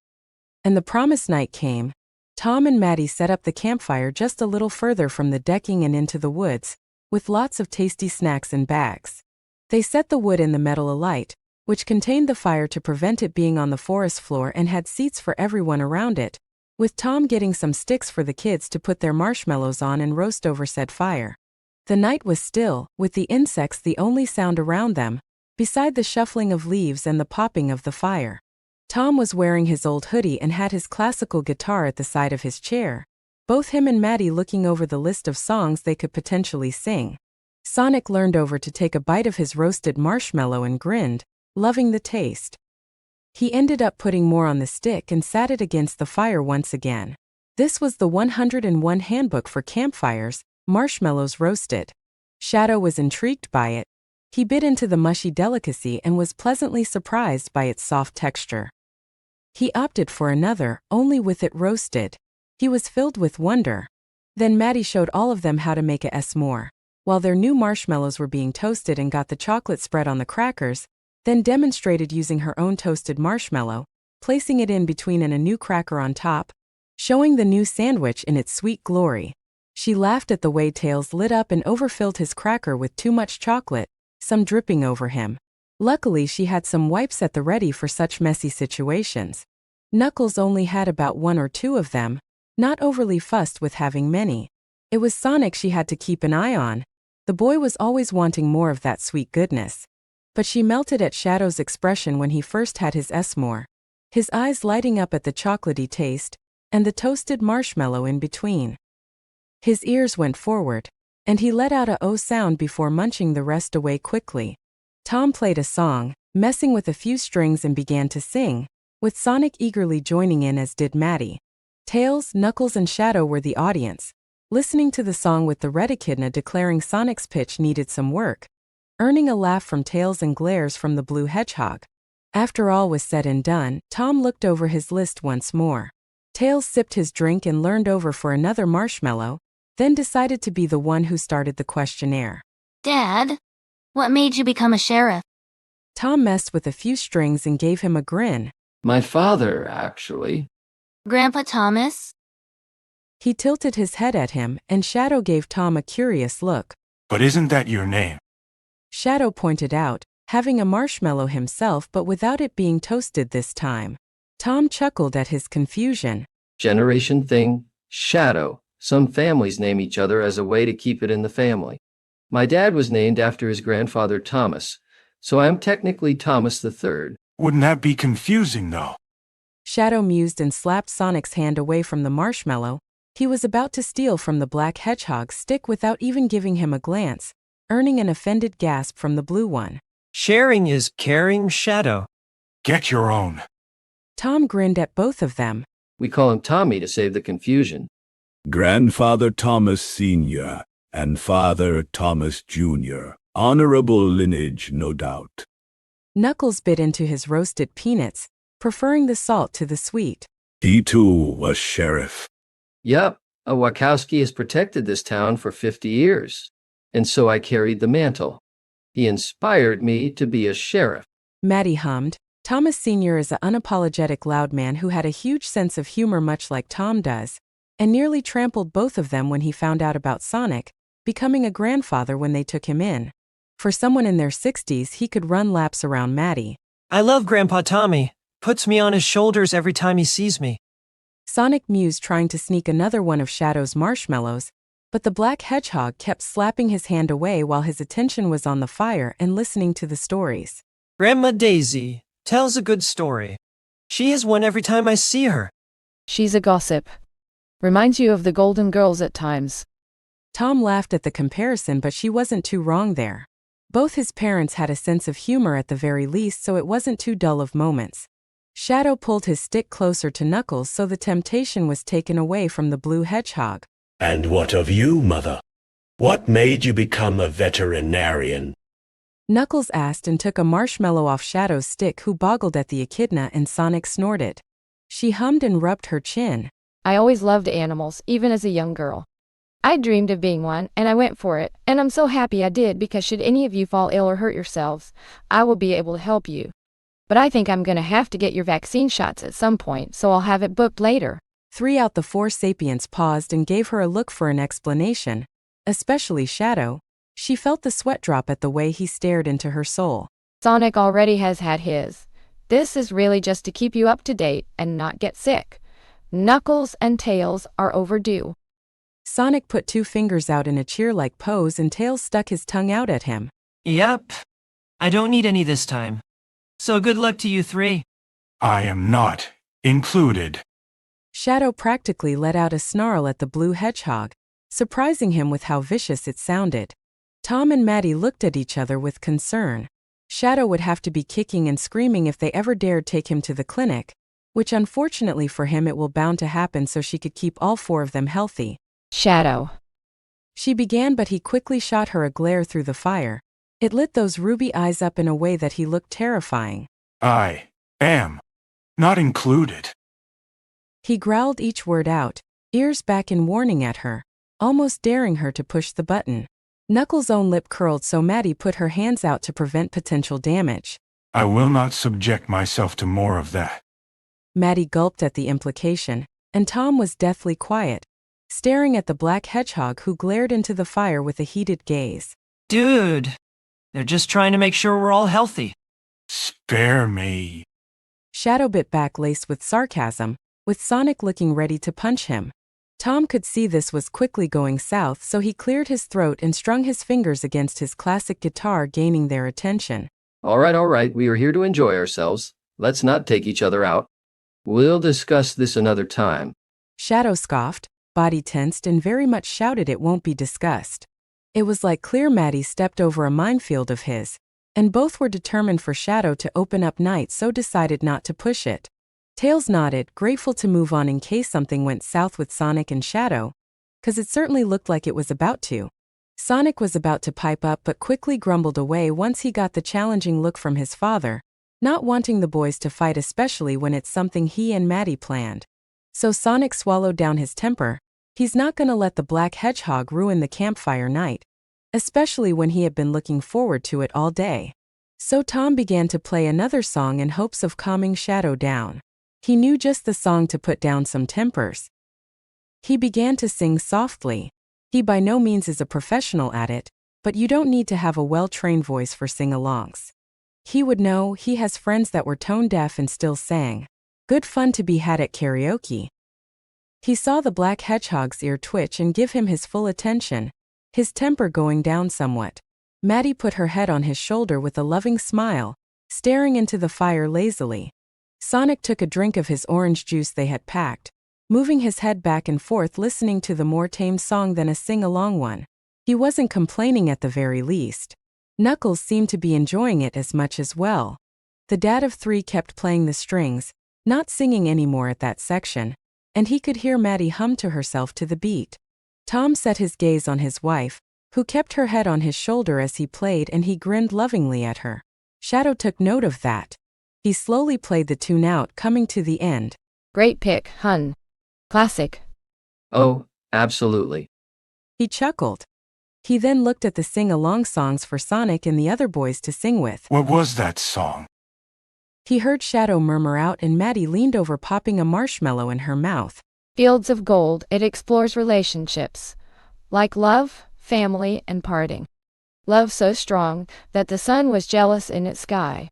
Speaker 1: And the promised night came. Tom and Maddie set up the campfire just a little further from the decking and into the woods, with lots of tasty snacks in bags. They set the wood in the metal alight, which contained the fire to prevent it being on the forest floor, and had seats for everyone around it, with Tom getting some sticks for the kids to put their marshmallows on and roast over said fire. The night was still, with the insects the only sound around them, beside the shuffling of leaves and the popping of the fire. Tom was wearing his old hoodie and had his classical guitar at the side of his chair, both him and Maddie looking over the list of songs they could potentially sing. Sonic leaned over to take a bite of his roasted marshmallow and grinned, loving the taste. He ended up putting more on the stick and sat it against the fire once again. This was the 101 handbook for campfires, marshmallows roasted. Shadow was intrigued by it. He bit into the mushy delicacy and was pleasantly surprised by its soft texture. He opted for another, only with it roasted. He was filled with wonder. Then Maddie showed all of them how to make a s'more, while their new marshmallows were being toasted, and got the chocolate spread on the crackers, then demonstrated using her own toasted marshmallow, placing it in between and a new cracker on top, showing the new sandwich in its sweet glory. She laughed at the way Tails lit up and overfilled his cracker with too much chocolate, some dripping over him. Luckily she had some wipes at the ready for such messy situations. Knuckles only had about 1 or 2 of them, not overly fussed with having many. It was Sonic she had to keep an eye on. The boy was always wanting more of that sweet goodness. But she melted at Shadow's expression when he first had his s'more. His eyes lighting up at the chocolatey taste, and the toasted marshmallow in between. His ears went forward, and he let out a "oh" sound before munching the rest away quickly. Tom played a song, messing with a few strings, and began to sing, with Sonic eagerly joining in, as did Maddie. Tails, Knuckles, and Shadow were the audience, listening to the song with the red echidna declaring Sonic's pitch needed some work, earning a laugh from Tails and glares from the blue hedgehog. After all was said and done, Tom looked over his list once more. Tails sipped his drink and leaned over for another marshmallow, then decided to be the one who started the questionnaire.
Speaker 11: Dad, what made you become a sheriff?
Speaker 1: Tom messed with a few strings and gave him a grin.
Speaker 4: My father, actually.
Speaker 11: Grandpa Thomas?
Speaker 1: He tilted his head at him, and Shadow gave Tom a curious look.
Speaker 3: But isn't that your name?
Speaker 1: Shadow pointed out, having a marshmallow himself but without it being toasted this time. Tom chuckled at his confusion.
Speaker 4: Generation thing, Shadow. Some families name each other as a way to keep it in the family. My dad was named after his grandfather Thomas, so I'm technically Thomas III.
Speaker 3: Wouldn't that be confusing, though?
Speaker 1: Shadow mused and slapped Sonic's hand away from the marshmallow. He was about to steal from the black hedgehog's stick without even giving him a glance, earning an offended gasp from the blue one.
Speaker 10: Sharing is caring, Shadow.
Speaker 3: Get your own.
Speaker 1: Tom grinned at both of them.
Speaker 4: We call him Tommy to save the confusion.
Speaker 9: Grandfather Thomas Sr. and Father Thomas Jr. Honorable lineage, no doubt.
Speaker 1: Knuckles bit into his roasted peanuts, preferring the salt to the sweet.
Speaker 9: He too was sheriff.
Speaker 4: Yup, a Wachowski has protected this town for 50 years, and so I carried the mantle. He inspired me to be a sheriff.
Speaker 1: Maddie hummed. Thomas Sr. is an unapologetic loud man who had a huge sense of humor, much like Tom does, and nearly trampled both of them when he found out about Sonic, becoming a grandfather when they took him in. For someone in their 60s, he could run laps around Maddie.
Speaker 10: I love Grandpa Tommy. Puts me on his shoulders every time he sees me.
Speaker 1: Sonic mused, trying to sneak another one of Shadow's marshmallows, but the black hedgehog kept slapping his hand away while his attention was on the fire and listening to the stories.
Speaker 10: Grandma Daisy tells a good story. She has one every time I see her.
Speaker 8: She's a gossip. Reminds you of the Golden Girls at times.
Speaker 1: Tom laughed at the comparison, but she wasn't too wrong there. Both his parents had a sense of humor at the very least, so it wasn't too dull of moments. Shadow pulled his stick closer to Knuckles so the temptation was taken away from the blue hedgehog.
Speaker 12: And what of you, Mother? What made you become a veterinarian?
Speaker 1: Knuckles asked and took a marshmallow off Shadow's stick, who boggled at the echidna, and Sonic snorted. She hummed and rubbed her chin.
Speaker 8: I always loved animals, even as a young girl. I dreamed of being one, and I went for it, and I'm so happy I did, because should any of you fall ill or hurt yourselves, I will be able to help you. But I think I'm gonna have to get your vaccine shots at some point, so I'll have it booked later.
Speaker 1: 3 out the 4 sapients paused and gave her a look for an explanation, especially Shadow. She felt the sweat drop at the way he stared into her soul.
Speaker 8: Sonic already has had his. This is really just to keep you up to date and not get sick. Knuckles and Tails are overdue.
Speaker 1: Sonic put 2 fingers out in a cheer-like pose, and Tails stuck his tongue out at him.
Speaker 10: Yep. I don't need any this time. So good luck to you 3.
Speaker 3: I am not included.
Speaker 1: Shadow practically let out a snarl at the blue hedgehog, surprising him with how vicious it sounded. Tom and Maddie looked at each other with concern. Shadow would have to be kicking and screaming if they ever dared take him to the clinic, which unfortunately for him it will bound to happen, so she could keep all 4 of them healthy.
Speaker 8: Shadow.
Speaker 1: She began, but he quickly shot her a glare through the fire. It lit those ruby eyes up in a way that he looked terrifying.
Speaker 3: I am not included.
Speaker 1: He growled each word out, ears back in warning at her, almost daring her to push the button. Knuckles' own lip curled, so Maddie put her hands out to prevent potential damage.
Speaker 3: I will not subject myself to more of that.
Speaker 1: Maddie gulped at the implication, and Tom was deathly quiet, staring at the black hedgehog, who glared into the fire with a heated gaze.
Speaker 10: Dude, they're just trying to make sure we're all healthy.
Speaker 3: Spare me.
Speaker 1: Shadow bit back, laced with sarcasm, with Sonic looking ready to punch him. Tom could see this was quickly going south, so he cleared his throat and strung his fingers against his classic guitar, gaining their attention.
Speaker 4: All right, we are here to enjoy ourselves. Let's not take each other out. We'll discuss this another time.
Speaker 1: Shadow scoffed, body tensed, and very much shouted it won't be discussed. It was like clear Maddie stepped over a minefield of his, and both were determined for Shadow to open up Night, so decided not to push it. Tails nodded, grateful to move on in case something went south with Sonic and Shadow, 'cause it certainly looked like it was about to. Sonic was about to pipe up but quickly grumbled away once he got the challenging look from his father, not wanting the boys to fight, especially when it's something he and Maddie planned. So Sonic swallowed down his temper. He's not gonna let the Black Hedgehog ruin the campfire night, especially when he had been looking forward to it all day. So Tom began to play another song in hopes of calming Shadow down. He knew just the song to put down some tempers. He began to sing softly. He by no means is a professional at it, but you don't need to have a well-trained voice for sing-alongs. He would know, he has friends that were tone-deaf and still sang. Good fun to be had at karaoke. He saw the Black Hedgehog's ear twitch and give him his full attention, his temper going down somewhat. Maddie put her head on his shoulder with a loving smile, staring into the fire lazily. Sonic took a drink of his orange juice they had packed, moving his head back and forth listening to the more tame song than a sing-along one. He wasn't complaining at the very least. Knuckles seemed to be enjoying it as much as well. The dad of three kept playing the strings, not singing anymore at that section, and he could hear Maddie hum to herself to the beat. Tom set his gaze on his wife, who kept her head on his shoulder as he played, and he grinned lovingly at her. Shadow took note of that. He slowly played the tune out, coming to the end.
Speaker 8: Great pick, hun. Classic.
Speaker 4: Oh, absolutely.
Speaker 1: He chuckled. He then looked at the sing-along songs for Sonic and the other boys to sing with.
Speaker 3: What was that song?
Speaker 1: He heard Shadow murmur out, and Maddie leaned over, popping a marshmallow in her mouth.
Speaker 8: Fields of Gold. It explores relationships, like love, family, and parting. Love so strong that the sun was jealous in its sky.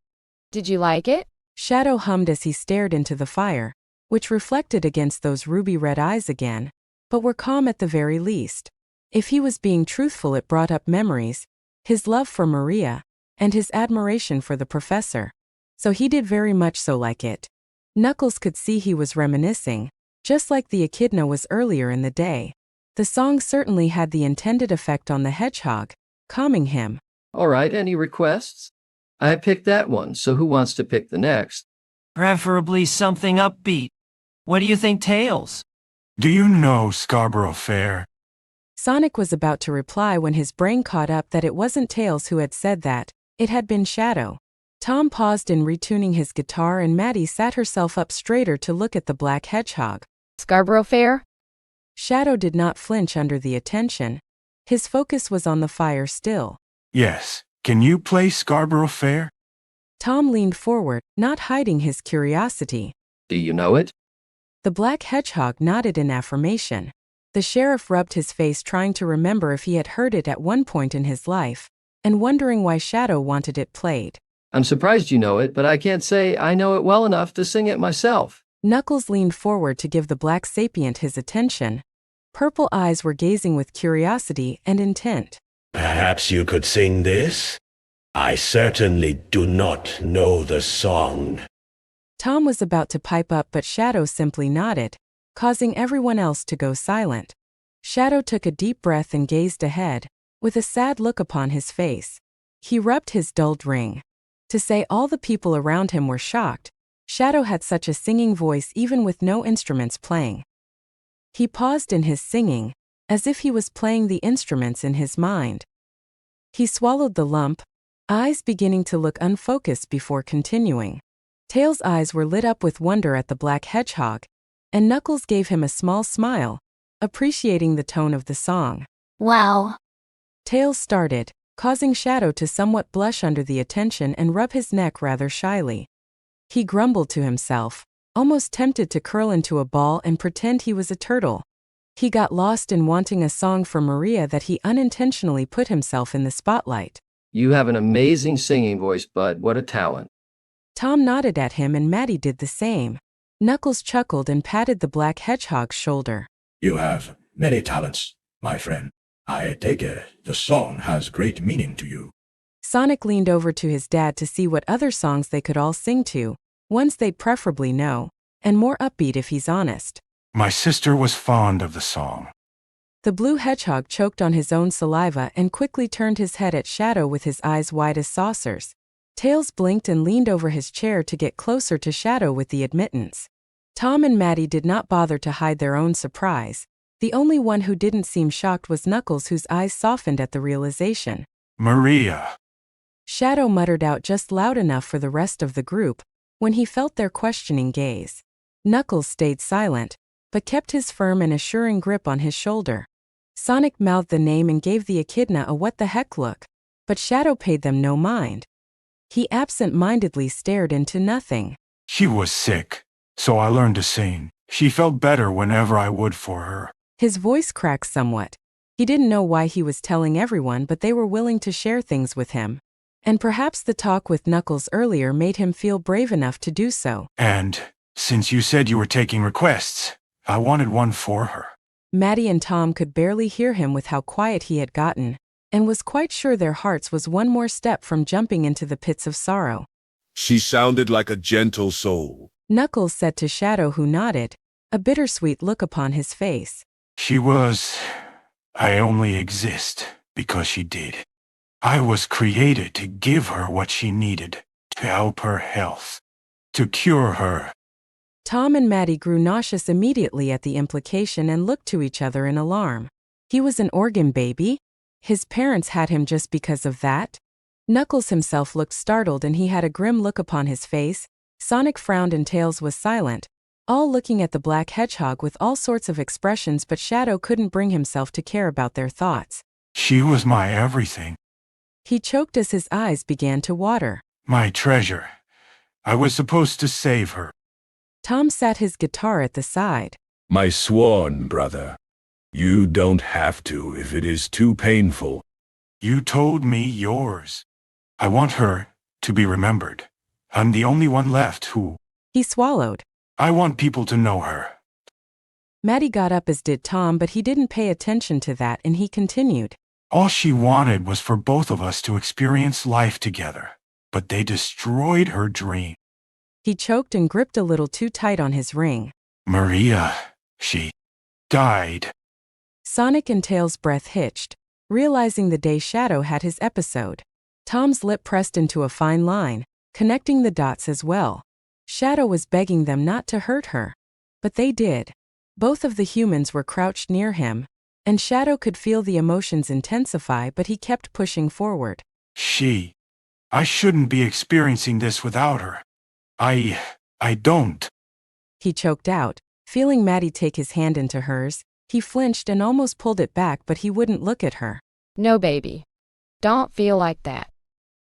Speaker 8: Did you like it?
Speaker 1: Shadow hummed as he stared into the fire, which reflected against those ruby-red eyes again, but were calm at the very least. If he was being truthful, it brought up memories, his love for Maria, and his admiration for the professor. So he did very much so like it. Knuckles could see he was reminiscing, just like the echidna was earlier in the day. The song certainly had the intended effect on the hedgehog, calming him.
Speaker 4: All right, any requests? I picked that one, so who wants to pick the next?
Speaker 10: Preferably something upbeat. What do you think, Tails?
Speaker 3: Do you know Scarborough Fair?
Speaker 1: Sonic was about to reply when his brain caught up that it wasn't Tails who had said that, it had been Shadow. Tom paused in retuning his guitar, and Maddie sat herself up straighter to look at the Black Hedgehog.
Speaker 8: Scarborough Fair?
Speaker 1: Shadow did not flinch under the attention. His focus was on the fire still.
Speaker 3: Yes. Can you play Scarborough Fair?
Speaker 1: Tom leaned forward, not hiding his curiosity.
Speaker 4: Do you know it?
Speaker 1: The Black Hedgehog nodded in affirmation. The sheriff rubbed his face, trying to remember if he had heard it at one point in his life, and wondering why Shadow wanted it played.
Speaker 4: I'm surprised you know it, but I can't say I know it well enough to sing it myself.
Speaker 1: Knuckles leaned forward to give the Black Sapient his attention. Purple eyes were gazing with curiosity and intent.
Speaker 12: Perhaps you could sing this? I certainly do not know the song.
Speaker 1: Tom was about to pipe up, but Shadow simply nodded, causing everyone else to go silent. Shadow took a deep breath and gazed ahead, with a sad look upon his face. He rubbed his dulled ring. To say all the people around him were shocked, Shadow had such a singing voice even with no instruments playing. He paused in his singing, as if he was playing the instruments in his mind. He swallowed the lump, eyes beginning to look unfocused before continuing. Tails' eyes were lit up with wonder at the Black Hedgehog, and Knuckles gave him a small smile, appreciating the tone of the song.
Speaker 11: Wow.
Speaker 1: Tails started, causing Shadow to somewhat blush under the attention and rub his neck rather shyly. He grumbled to himself, almost tempted to curl into a ball and pretend he was a turtle. He got lost in wanting a song for Maria that he unintentionally put himself in the spotlight.
Speaker 4: You have an amazing singing voice, bud. What a talent.
Speaker 1: Tom nodded at him, and Maddie did the same. Knuckles chuckled and patted the Black Hedgehog's shoulder.
Speaker 13: You have many talents, my friend. I take it the song has great meaning to you.
Speaker 1: Sonic leaned over to his dad to see what other songs they could all sing to, ones they'd preferably know, and more upbeat if he's honest.
Speaker 3: My sister was fond of the song.
Speaker 1: The blue hedgehog choked on his own saliva and quickly turned his head at Shadow with his eyes wide as saucers. Tails blinked and leaned over his chair to get closer to Shadow with the admittance. Tom and Maddie did not bother to hide their own surprise. The only one who didn't seem shocked was Knuckles, whose eyes softened at the realization.
Speaker 3: Maria.
Speaker 1: Shadow muttered out just loud enough for the rest of the group when he felt their questioning gaze. Knuckles stayed silent, but kept his firm and assuring grip on his shoulder. Sonic mouthed the name and gave the echidna a what the heck look, but Shadow paid them no mind. He absent-mindedly stared into nothing.
Speaker 3: She was sick, so I learned to sing. She felt better whenever I would for her.
Speaker 1: His voice cracked somewhat. He didn't know why he was telling everyone, but they were willing to share things with him. And perhaps the talk with Knuckles earlier made him feel brave enough to do so.
Speaker 3: And, since you said you were taking requests, I wanted one for her.
Speaker 1: Maddie and Tom could barely hear him with how quiet he had gotten, and was quite sure their hearts was one more step from jumping into the pits of sorrow.
Speaker 5: She sounded like a gentle soul,
Speaker 1: Knuckles said to Shadow, who nodded, a bittersweet look upon his face.
Speaker 3: She was... I only exist because she did. I was created to give her what she needed, to help her health, to cure her.
Speaker 1: Tom and Maddie grew nauseous immediately at the implication and looked to each other in alarm. He was an organ baby? His parents had him just because of that? Knuckles himself looked startled and he had a grim look upon his face. Sonic frowned and Tails was silent, all looking at the black hedgehog with all sorts of expressions, but Shadow couldn't bring himself to care about their thoughts.
Speaker 3: She was my everything.
Speaker 1: He choked as his eyes began to water.
Speaker 3: My treasure. I was supposed to save her.
Speaker 1: Tom sat his guitar at the side.
Speaker 9: My sworn brother. You don't have to if it is too painful.
Speaker 3: You told me yours. I want her to be remembered. I'm the only one left who...
Speaker 1: He swallowed.
Speaker 3: I want people to know her.
Speaker 1: Maddie got up, as did Tom, but he didn't pay attention to that and he continued.
Speaker 3: All she wanted was for both of us to experience life together, but they destroyed her dream.
Speaker 1: He choked and gripped a little too tight on his ring.
Speaker 3: Maria, she died.
Speaker 1: Sonic and Tails' breath hitched, realizing the day Shadow had his episode. Tom's lip pressed into a fine line, connecting the dots as well. Shadow was begging them not to hurt her. But they did. Both of the humans were crouched near him, and Shadow could feel the emotions intensify, but he kept pushing forward.
Speaker 3: I shouldn't be experiencing this without her. I don't.
Speaker 1: He choked out, feeling Maddie take his hand into hers. He flinched and almost pulled it back, but he wouldn't look at her.
Speaker 8: No, baby. Don't feel like that.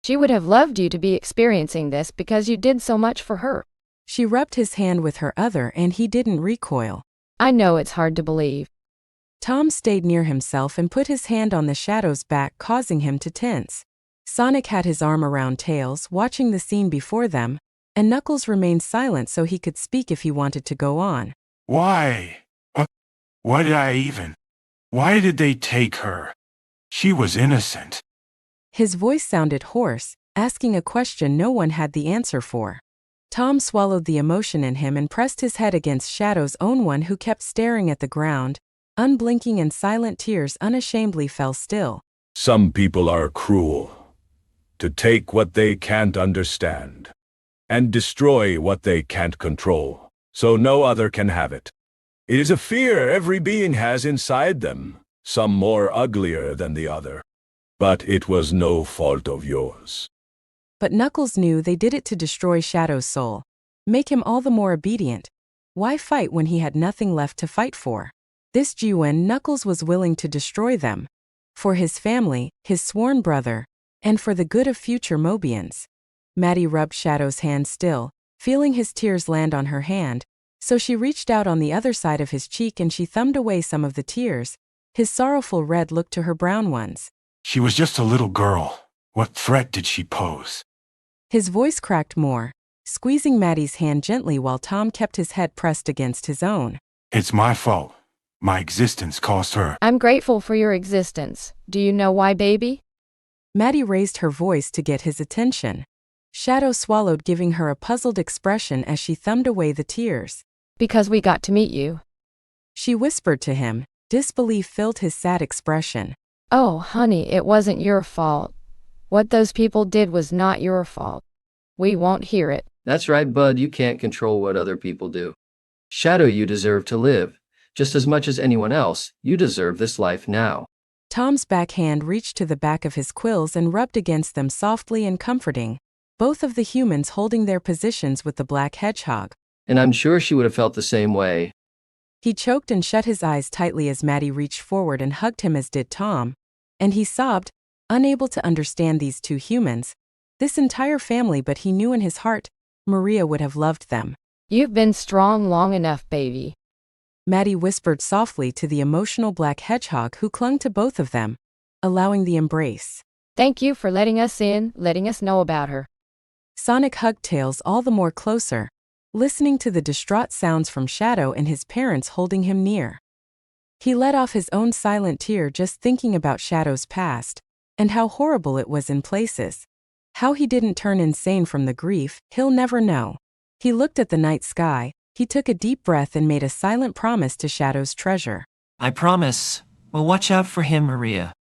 Speaker 8: She would have loved you to be experiencing this because you did so much for her.
Speaker 1: She rubbed his hand with her other and he didn't recoil.
Speaker 8: I know it's hard to believe.
Speaker 1: Tom stayed near himself and put his hand on the Shadow's back, causing him to tense. Sonic had his arm around Tails, watching the scene before them, and Knuckles remained silent so he could speak if he wanted to go on.
Speaker 3: Why? Why did they take her? She was innocent.
Speaker 1: His voice sounded hoarse, asking a question no one had the answer for. Tom swallowed the emotion in him and pressed his head against Shadow's own one, who kept staring at the ground. Unblinking and silent tears unashamedly fell still.
Speaker 9: Some people are cruel. To take what they can't understand. And destroy what they can't control, so no other can have it. It is a fear every being has inside them, some more uglier than the other. But it was no fault of yours.
Speaker 1: But Knuckles knew they did it to destroy Shadow's soul, make him all the more obedient. Why fight when he had nothing left to fight for? This when Knuckles was willing to destroy them. For his family, his sworn brother, and for the good of future Mobians. Maddie rubbed Shadow's hand still, feeling his tears land on her hand, so she reached out on the other side of his cheek and she thumbed away some of the tears. His sorrowful red looked to her brown ones.
Speaker 3: She was just a little girl. What threat did she pose?
Speaker 1: His voice cracked more, squeezing Maddie's hand gently while Tom kept his head pressed against his own.
Speaker 3: It's my fault. My existence cost her.
Speaker 8: I'm grateful for your existence. Do you know why, baby?
Speaker 1: Maddie raised her voice to get his attention. Shadow swallowed, giving her a puzzled expression as she thumbed away the tears.
Speaker 8: Because we got to meet you.
Speaker 1: She whispered to him. Disbelief filled his sad expression.
Speaker 8: Oh, honey, it wasn't your fault. What those people did was not your fault. We won't hear it.
Speaker 4: That's right, bud. You can't control what other people do. Shadow, you deserve to live. Just as much as anyone else, you deserve this life now.
Speaker 1: Tom's backhand reached to the back of his quills and rubbed against them softly and comforting, both of the humans holding their positions with the black hedgehog.
Speaker 4: And I'm sure she would have felt the same way.
Speaker 1: He choked and shut his eyes tightly as Maddie reached forward and hugged him, as did Tom. And he sobbed, unable to understand these two humans, this entire family, but he knew in his heart, Maria would have loved them.
Speaker 8: You've been strong long enough, baby.
Speaker 1: Maddie whispered softly to the emotional black hedgehog who clung to both of them, allowing the embrace.
Speaker 8: Thank you for letting us in, letting us know about her.
Speaker 1: Sonic hugged Tails all the more closer, listening to the distraught sounds from Shadow and his parents holding him near. He let off his own silent tear just thinking about Shadow's past, and how horrible it was in places. How he didn't turn insane from the grief, he'll never know. He looked at the night sky, he took a deep breath and made a silent promise to Shadow's treasure.
Speaker 6: I promise. We'll watch out for him, Maria.